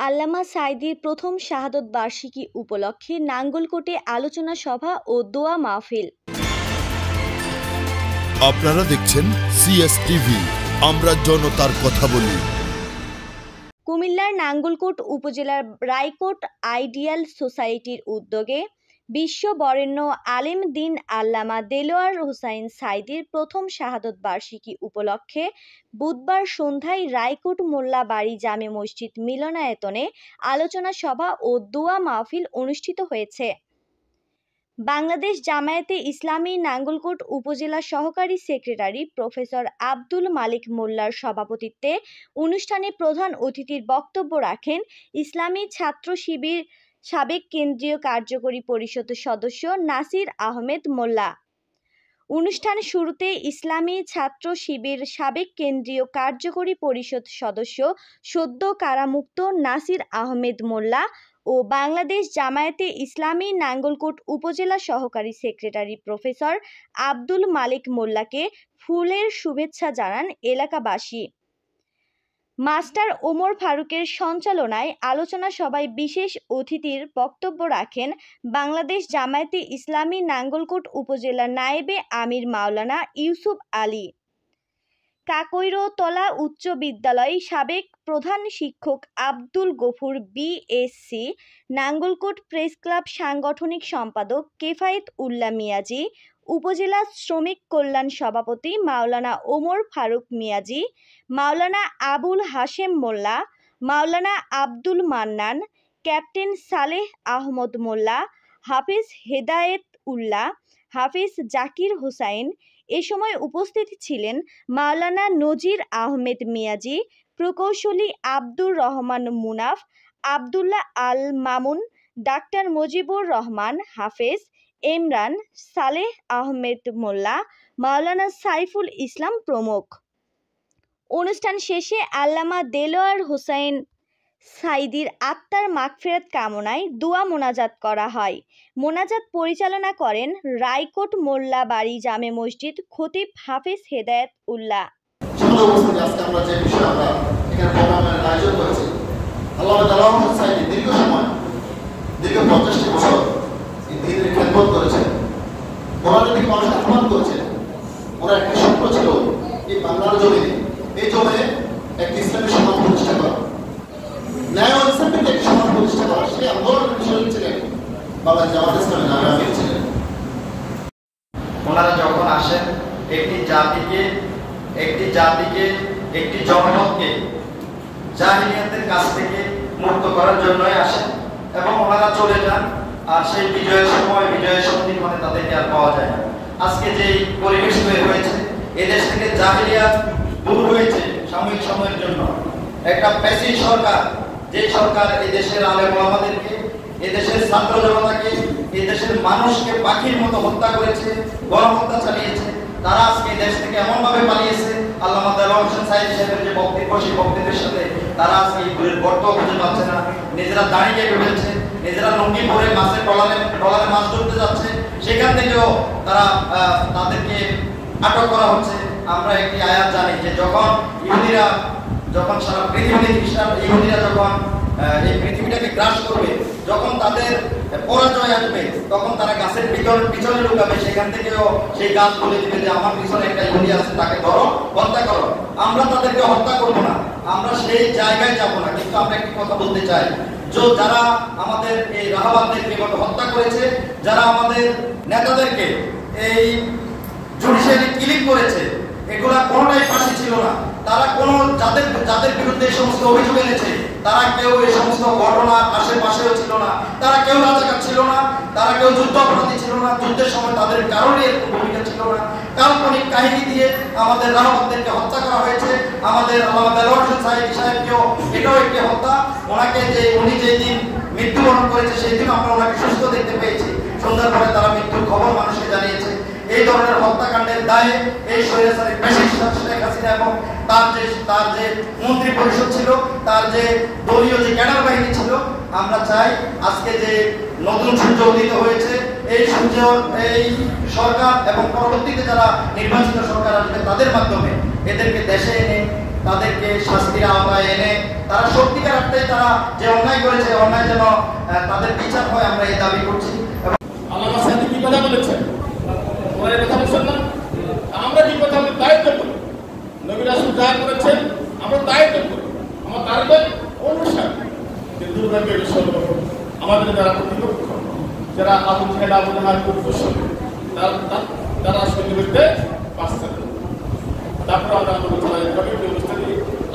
আল্লামা সাঈদীর প্রথম শাহাদত বার্ষিকী উপলক্ষে নাঙ্গলকোটে আলোচনা সভা ও দোয়া মাহফিল। আপনারা দেখছেন সিএসটিভি, আমরা জনতার কথা বলি। কুমিল্লার নাঙ্গলকোট উপজেলার রায়কোট আইডিয়াল সোসাইটির উদ্যোগে বিশ্ব বরেণ্য আলেম দিন আল্লামা দেলোয়ার হোসাইন সাঈদীর প্রথম শাহাদত বার্ষিকী উপলক্ষে বুধবার সন্ধ্যায় রায়কোট মোল্লা বাড়ি জামে মসজিদ মিলনায়তনে আলোচনা সভা ও দোয়া মাহফিল অনুষ্ঠিত হয়েছে। বাংলাদেশ জামায়াতে ইসলামী নাঙ্গলকোট উপজেলা সহকারী সেক্রেটারি প্রফেসর আব্দুল মালিক মোল্লার সভাপতিত্বে অনুষ্ঠানে প্রধান অতিথির বক্তব্য রাখেন ইসলামী ছাত্র শিবির সাবেক কেন্দ্রীয় কার্যকরী পরিষদ সদস্য নাসির আহমেদ মোল্লা। অনুষ্ঠান শুরুতে ইসলামী ছাত্র শিবির সাবেক কেন্দ্রীয় কার্যকরী পরিষদ সদস্য সদ্য কারামুক্ত নাসির আহমেদ মোল্লা ও বাংলাদেশ জামায়াতে ইসলামী নাঙ্গলকোট উপজেলা সহকারী সেক্রেটারি প্রফেসর আব্দুল মালিক মোল্লাকে ফুলের শুভেচ্ছা জানান এলাকাবাসী। মাস্টার ওমর ফারুকের সঞ্চালনায় আলোচনা সভায় বিশেষ অতিথির বক্তব্য রাখেন বাংলাদেশ জামায়াতে ইসলামী নাঙ্গলকোট উপজেলা নায়েবে আমির মাওলানা ইউসুফ আলী, কাকৈরতলা উচ্চ বিদ্যালয় সাবেক প্রধান শিক্ষক Abdul Gafur BSc, Nangalkot press club সাংগঠনিক সম্পাদক কেফায়েত উল্লাহ মিয়াজি, উপজেলা শ্রমিক কল্যাণ সভাপতি মাওলানা ওমর ফারুক মিয়াজি, মাওলানা আবুল হাশেম মোল্লা, মাওলানা আব্দুল মান্নান, ক্যাপ্টেন সালেহ আহমদ মোল্লা, হাফিজ হেদায়েত উল্লাহ, হাফিজ জাকির হোসাইন। এ সময় উপস্থিত ছিলেন মাওলানা নজির আহমেদ মিয়াজি, প্রকৌশলী আব্দুর রহমান মুনাফ, আবদুল্লাহ আল মামুন, ডাক্তার মুজিবুর রহমান হাফেজ, ইমরান, সালেহ আহমেদ মোল্লা, মাওলানা সাইফুল ইসলাম প্রমুখ। অনুষ্ঠান শেষে আল্লামা দেলোয়ার হোসাইন সাঈদীর আত্মার মাগফিরাত কামনায় দোয়া মোনাজাত করা হয়। মোনাজাত পরিচালনা করেন রায়কোট মোল্লা বাড়ি জামে মসজিদ খতিব হাফিজ হেদায়েত উল্লাহ। ওনারা যখন আসেন একটি জাতিকে একটি জনগণকে জাহিলিয়াতের কাছ থেকে মুক্ত করার জন্যই আসেন এবং ওনারা চলে যান। আর সেই বিজয়ের সময় বিজয়ের সন্ধিক্ষণে তাদেরকে আর পাওয়া যায় না। আজকে যে পরিবেশ তৈরি হয়েছে, এদেশ থেকে জাহিলিয়াত দূর হয়েছে সাময়িক সময়ের জন্য। একটা প্যাসিভ সরকার, যে সরকার এই দেশের আলেম ওলামাদেরকে, এদেশের ছাত্র জনতাকে, এদেশের মানুষকে পাখির মতো হত্যা করেছে, গণহত্যা চালিয়েছে, তারা আজকে দেশ থেকে এমন ভাবে পালিয়েছে। আল্লামা দেলোয়ার হোসেন সাঈদী সাহেবের যে বক্তব্য, সেই বক্তব্যের সাথে তারা আজকে এই ঘুরের গর্ত খুঁজে পাচ্ছে না। নিজেরা দাঁড়িয়ে ফেলছে, নিজেরা লুঙ্গি পরে মাছের ট্রলারে মাছ ধরতে যাচ্ছে, সেখান থেকেও তারা তাদেরকে আটক করা হচ্ছে। আমরা একটি আয়াত জানি যে যখন সারা পৃথিবীতে খ্রিস্টান ইহুদিরা যখন এই পৃথিবীটাকে গ্রাস করবে, যখন তাদের পরাজয় আসবে, তখন তারা গাছের পিছনে লুকাবে, সেখান থেকেও সেই গাছ বলে দিবে যে আমার পিছনে একটা ইহুদি আছে, তাকে ধরো, হত্যা করো। আমরা তাদেরকে হত্যা করবো না, আমরা সেই জায়গায় যাব না। কিন্তু আমরা একটি কথা বলতে চাই, যারা আমাদের এই রাহাবাদদেরকে হত্যা করেছে, যারা আমাদের নেতাদেরকে এই জুডিশিয়ারি কিলিং করেছে, এগুলা কোনোটাই ফাঁসি ছিল না। তারা কোনো যাদের বিরুদ্ধে এই সমস্ত অভিযোগ এনেছে, তারা কেউ এই সমস্ত ঘটনার আশেপাশেও ছিল না, তারা কেউ রাজাকার ছিল না, তারা কেউ যুদ্ধ অপরাধী ছিল না, যুদ্ধের সময় তাদের কারণে এরকম ভূমিকা ছিল না। কাল্পনিক কাহিনী দিয়ে আমাদের রাহাবাদদেরকে হত্যা করা হয়েছে। আমাদের আল্লামা দেলোয়ার হোসেন সাঈদী সাহেবকেও এটাও একটি হত্যা। উনি যেদিন মৃত্যুবরণ করেছে, সেই দিন আমরা ওনাকে সুস্থ দেখতে পেয়েছি। সন্ধ্যার পরে তারা মৃত্যুর খবর মানুষকে জানিয়েছে। এই ধরনের হত্যাকাণ্ডের দায়ে এই স্বৈরাচারী ফ্যাসিস্ট শেখ হাসিনা এবং তার যে মন্ত্রী পরিষদ ছিল, তার যে দলীয় যে ক্যাডার বাহিনী ছিল, আমরা চাই আজকে যে নতুন সূর্য উদিত হয়েছে, এই সূর্য এই সরকার এবং পরবর্তীতে যারা নির্বাচিত সরকার আসবে, তাদের মাধ্যমে এদেরকে দেশে এনে তাদেরকে শাস্তির আওতায় এনে তারা সত্যিকার অর্থে তারা যে অন্যায় করেছে অন্যায় যেন তাদের বিচার হয়, আমরা এই দাবি করছি। আল্লাহ সাথে কি কথা বলেছেন, ওরা এই কথা বলছেন না? আমরা কি কথা বলি? দায়িত্ব করি। নবী রাসূল যা করেছেন আমরা দায়িত্ব করি, আমার তারপর অনুসার। কিন্তু দুর্ভাগ্যের বিষয় হলো আমাদের যারা প্রতিপক্ষ, যারা আবু জাহেল আবু লাহাব কুফর, তারা আসলে বিরুদ্ধে পাচ্ছে। তারপর আমরা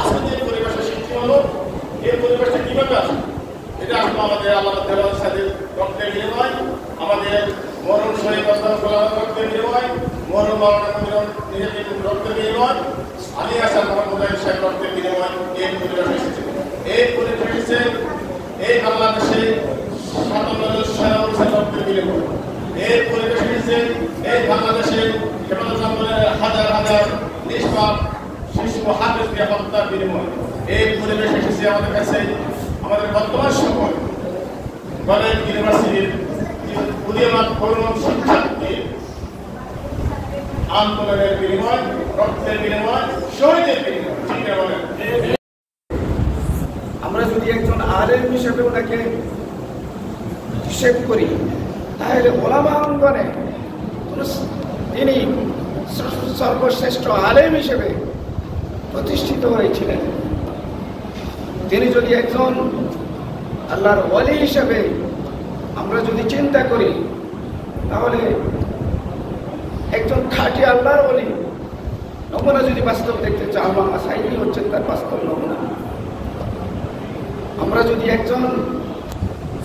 আজকে যে পরিবেশের সৃষ্টি হলো, এই পরিবেশটা কিভাবে আসবে? এটা আসলে আমাদের আল্লাহ দেওয়ার সাথে রক্তের বিনিময়, আমাদের মরণ শহীদ রক্তের বিনিময়, মরণ নিজেদের রক্তের বিনিময়, আমি আসার মোহাম্মদ সাহেব রক্তের বিনিময় এই পরিবেশ এসেছে। এই পরিবেশে এই বাংলাদেশে 57 রক্তের বিনিময়, এই পরিবেশ এসেছে এই বাংলাদেশে হাজার হাজার নিষ্পাপ শিশু হাফেজকে হত্যার বিনিময়। এই পরিবেশ এসেছে আমাদের কাছে আমাদের বর্তমান সময় কলেজ ইউনিভার্সিটির উদীয়মান তরুণ শিক্ষার্থী আন্দোলনের বিনিময়, রক্তের বিনিময়, শহীদের বিনিময়। ঠিক আছে, আমরা যদি একজন আলেম হিসেবে ওনাকে হিসেব করি, তাহলে ওলামা অঙ্গনে তিনি সর্বশ্রেষ্ঠ আলেম হিসেবে প্রতিষ্ঠিত হয়েছিলেন। তিনি যদি একজন আল্লাহর ওয়ালি হিসেবে আমরা যদি চিন্তা করি, তাহলে একজন খাঁটি আল্লাহর ওয়ালি নমুনা যদি বাস্তব দেখতে চাই, আল্লামা সাঈদী হচ্ছেন তার বাস্তব নমুনা। আমরা যদি একজন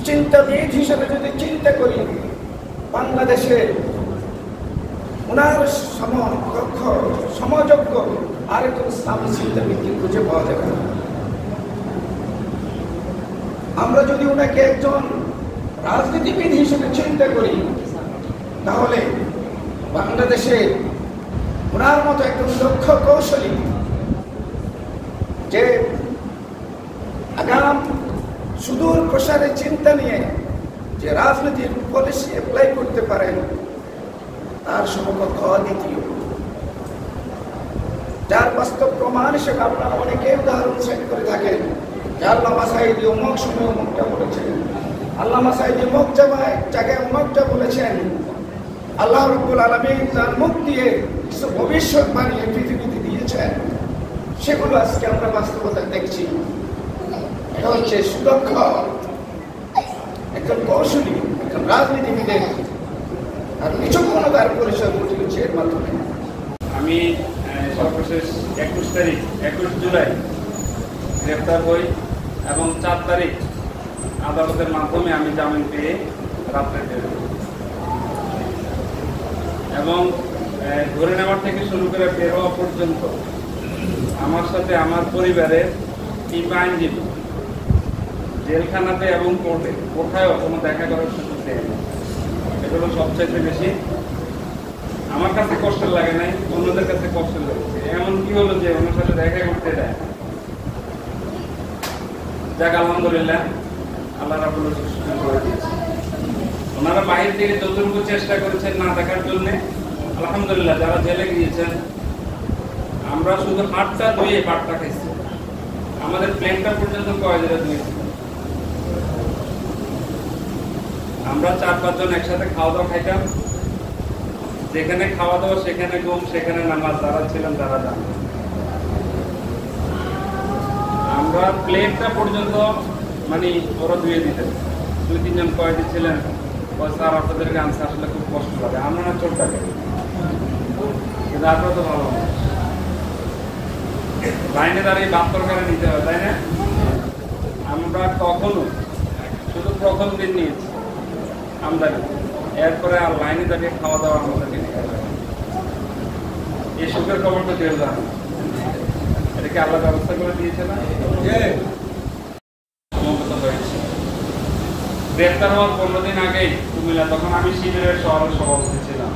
চিন্তাবিদ হিসেবে যদি চিন্তা করি, বাংলাদেশে ওনার সমকক্ষ সমযোগ্য আরেকজন ইসলামী চিন্তাবিদকে খুঁজে পাওয়া যাবে না। আমরা যদি ওনাকে একজন রাজনীতিবিদ হিসেবে চিন্তা করি, তাহলে বাংলাদেশে ওনার মতো একজন দক্ষ কৌশলী যে আগাম সুদূর প্রসারের চিন্তা নিয়ে যে রাজনীতির পলিসি অ্যাপ্লাই করতে পারেন, তার সমকক্ষ অদ্বিতীয়, যার বাস্তব প্রমাণ হিসেবে আপনারা অনেকে উদাহরণ সেট করে থাকেন। আল্লামা সাঈদী অমুক সময় অমুকটা বলেছেন, আল্লামা সাঈদী অমুক জায়গায় অমুকটা বলেছেন। আল্লাহ রাব্বুল আলামিন তার মুখ দিয়ে কিছু ভবিষ্যৎবাণী পৃথিবীতে দিয়েছেন, সেগুলো আজকে আমরা বাস্তবতা দেখছি। এটা হচ্ছে সুদক্ষ একজন কৌশলী, একজন রাজনীতিবিদের আর বিচক্ষণতার পরিচয় ঘটে হচ্ছে এর মাধ্যমে। আমি সর্বশেষ 21 জুলাই গ্রেফতার হই এবং 4 তারিখ আদালতের মাধ্যমে আমি জামিন পেয়ে রাত্রে বের হই এবং ধরে নেওয়ার থেকে শুরু করে বের হওয়া পর্যন্ত আমার সাথে আমার পরিবারের 3 আইনজীবী জেলখানাতে এবং কোর্টে কোথায়ও কোনো দেখা করার সুযোগ দেয়নি। এগুলো সবচাইতে বেশি আমার কাছে কষ্ট লাগে নাই, অন্যদের কাছে কষ্ট লেগেছে। এমন কি হলো যে ওনার সাথে দেখা করতে দেয়। যাক, আলহামদুলিল্লাহ, আল্লাহ রাব্বুল আলামিন করে দিয়েছে। ওনারা বাইরে থেকে যতটুকু চেষ্টা করেছেন না দেখার জন্য, আলহামদুলিল্লাহ যারা জেলে গিয়েছেন, আমরা শুধু হাতটা ধুয়ে পাটটা খাইছি, আমাদের প্লেনটা পর্যন্ত কয়েকটা ধুয়েছি। আমরা 4-5 জন একসাথে খাওয়া দাওয়া খাইতাম, যেখানে খাওয়া দাওয়া সেখানে ঘুম, সেখানে নামাজ, যারা ছিলেন তারা জানেন। আমরা প্লেটটা পর্যন্ত মানে ওরা ধুয়ে দিতেন। 2-3 জন কয়েদি ছিলেন, স্যার আপনাদেরকে আনতে আসলে খুব কষ্ট লাগে, আমরা না চোট থাকে, কিন্তু আপনারা তো ভালো লাইনে দাঁড়িয়ে ভাত তরকারি নিতে হয়, তাই না? আমরা কখনো শুধু প্রথম দিন নিয়েছি আমদানি, এরপরে আর লাইনে দাঁড়িয়ে খাওয়া দাওয়া আমাদেরকে নিতে হবে। এই সুখের খবরটা কেউ জানে না, এটাকে আল্লাহ ব্যবস্থা করে দিয়েছে না? হয়েছে গ্রেফতার হওয়ার 15 দিন আগেই কুমিল্লা, তখন আমি শিবিরের শহরের সভাপতি ছিলাম।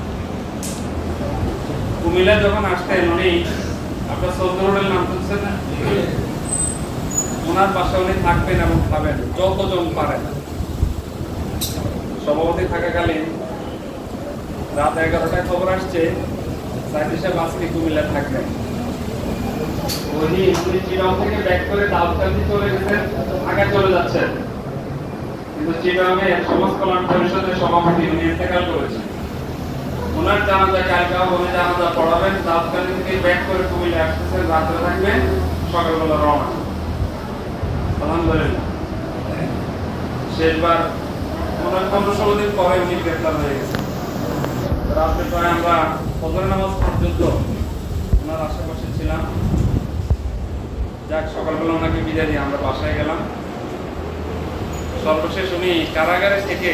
কুমিল্লা যখন আসতেন উনি, আপনার সৌদরুলের নাম শুনছেন না? ওনার পাশে উনি থাকবেন এবং খাবেন যতজন পারেন। সভাপতি থাকাকালীন রাত 11টায় খবর আসছে সাইদি সাহেব আজকে কুমিল্লা থাকবেন। উনি চিটাং থেকে ব্যাক করে দাউদকান্দি চলে গেছেন, আগে চলে যাচ্ছেন, কিন্তু চিটাংয়ে সমাজ কল্যাণ পরিষদের সভাপতি উনি ইন্তেকাল করেছেন। ওনার জানাজা কালকে উনি জানাজা পড়াবেন, দাউদকান্দি থেকে ব্যাক করে কুমিল্লা আসতেছেন, রাত্রে থাকবেন, সকালবেলা রওনা। আলহামদুলিল্লাহ শেষবার ওনার 15-16 দিন পরে উনি গ্রেফতার হয়ে গেছেন। রাত্রে প্রায় আমরা ফজর নামাজ পর্যন্ত ওনার আশেপাশে ছিলাম। যাক, সকালবেলা ওনাকে বিদায় দিয়ে আমরা বাসায় গেলাম। সর্বশেষ উনি কারাগারে থেকে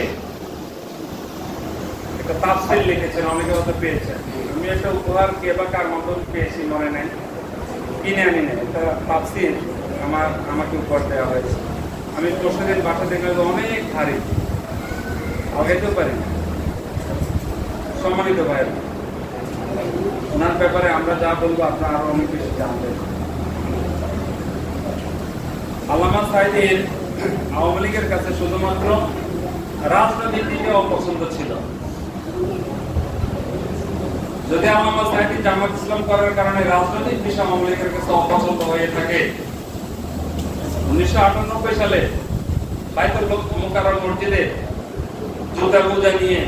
একটা তাফসীর লিখেছেন, অনেকে হয়তো পেয়েছেন। আমি একটা উপহার কে বা কার মাধ্যমে পেয়েছি মনে নাই, কিনে আনি না, একটা তাফসীর আমাকে উপহার দেওয়া হয়েছে। আমি প্রতিদিন বাসা থেকে অনেক ভারী, আগাইতেও পারি না। সম্মানিত ভাই, ওনার ব্যাপারে আমরা যা বলবো আপনারা আরো অনেক বেশি জানবেন। আল্লামা সাঈদীর আওয়ামী লীগের কাছে শুধুমাত্র রাজনৈতিক দিকে অপছন্দ ছিল। যদি আল্লামা সাঈদী জামাত ইসলাম করার কারণে রাজনৈতিক বিষয় আওয়ামী লীগের কাছে অপছন্দ হয়ে থাকে, 1998 সালে বাইতুল মুকাররম মসজিদে জুতা বোঝা নিয়ে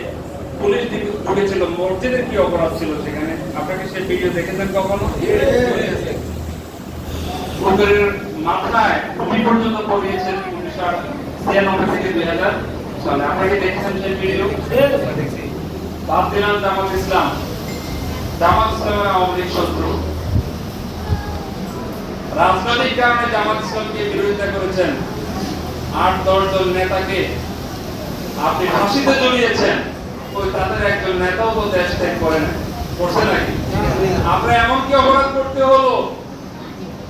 পুলিশ ঢুকেছিল, মসজিদের কি অপরাধ ছিল সেখানে? আপনাকে সেই ভিডিও দেখেছেন কখনো? পুকুরের মাথায় ভূমি পর্যন্ত পড়িয়েছেন 1996 থেকে 2000 সালে। আপনাকে দেখেছেন সেই ভিডিও? বাদ দিলাম জামাত ইসলাম, জামাত ইসলামের আওয়ামী লীগ শত্রু। রাজনৈতিক কারণে জামাত ইসলামকে বিরোধিতা করেছেন, 8-10 জন নেতাকে আপনি ফাঁসিতে ঝুলিয়েছেন। ওই তাদের একজন নেতাও তো দেশ ত্যাগ করেন, করছে নাকি? আপনার এমন কি অপরাধ করতে হলো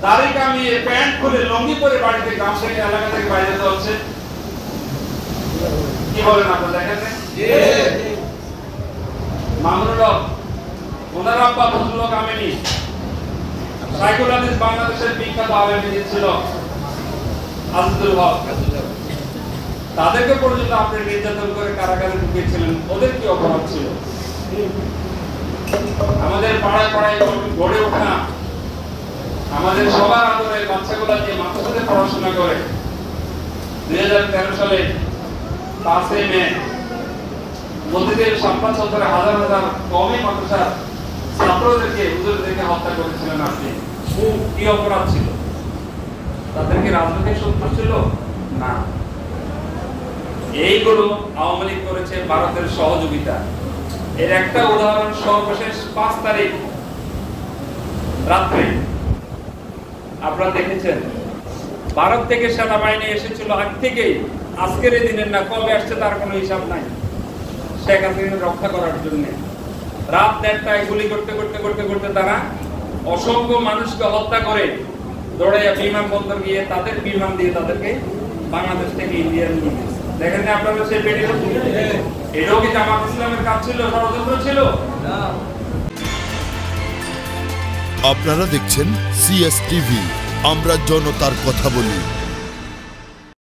দাড়ি কামিয়ে প্যান্ট খুলে লুঙ্গি পরে বাড়িতে গামছা এলাকা থেকে বাইরে যেতে হচ্ছে? কি বলেন আপনারা? দেখেন মামুনুল হক, ওনার আব্বা ফজলুল হক আমিনী, সাইকুল হাদিস বাংলাদেশের বিখ্যাত আলেম ছিল আজিজুল হক, তাদেরকে পর্যন্ত আপনি নির্যাতন করে কারাগারে ঢুকিয়েছিলেন। ওদের কি অপরাধ ছিল? আমাদের পাড়ায় পাড়ায় গড়ে ওঠা আমাদের সবার আদরের বাচ্চাগুলা যে মাদ্রাসাতে পড়াশোনা করে 2013 সালে 5 মে মসজিদের সামনে চত্বরে হাজার হাজার কওমি মাদ্রাসার ছাত্রদেরকে হুজুরদেরকে হত্যা করেছিলেন আপনি। কি অপরাধ ছিল? তাদেরকে রাজনৈতিক শত্রু ছিল না। এইগুলো আওয়ামী লীগ করেছে ভারতের সহযোগিতা। এর একটা উদাহরণ সর্বশেষ 5 তারিখ রাত্রে আপনারা দেখেছেন, ভারত থেকে সেনাবাহিনী এসেছিল আগ থেকেই, আজকের এই দিনের না, কবে আসছে তার কোনো হিসাব নাই, শেখ হাসিনা রক্ষা করার জন্য। রাত 1টায় গুলি করতে করতে করতে করতে তারা অসংখ্য মানুষকে হত্যা করে দৌড়াইয়া বিমানবন্দর গিয়ে তাদের বিমান দিয়ে তাদেরকে বাংলাদেশ থেকে ইন্ডিয়া নিয়ে গেছে। দেখেন না আপনারা সেই ভিডিও? এটাও কি জামাত ইসলামের কাজ ছিল, ষড়যন্ত্র ছিল? আপনারা দেখছেন CS টিভি, আমরা জনতার কথা বলি।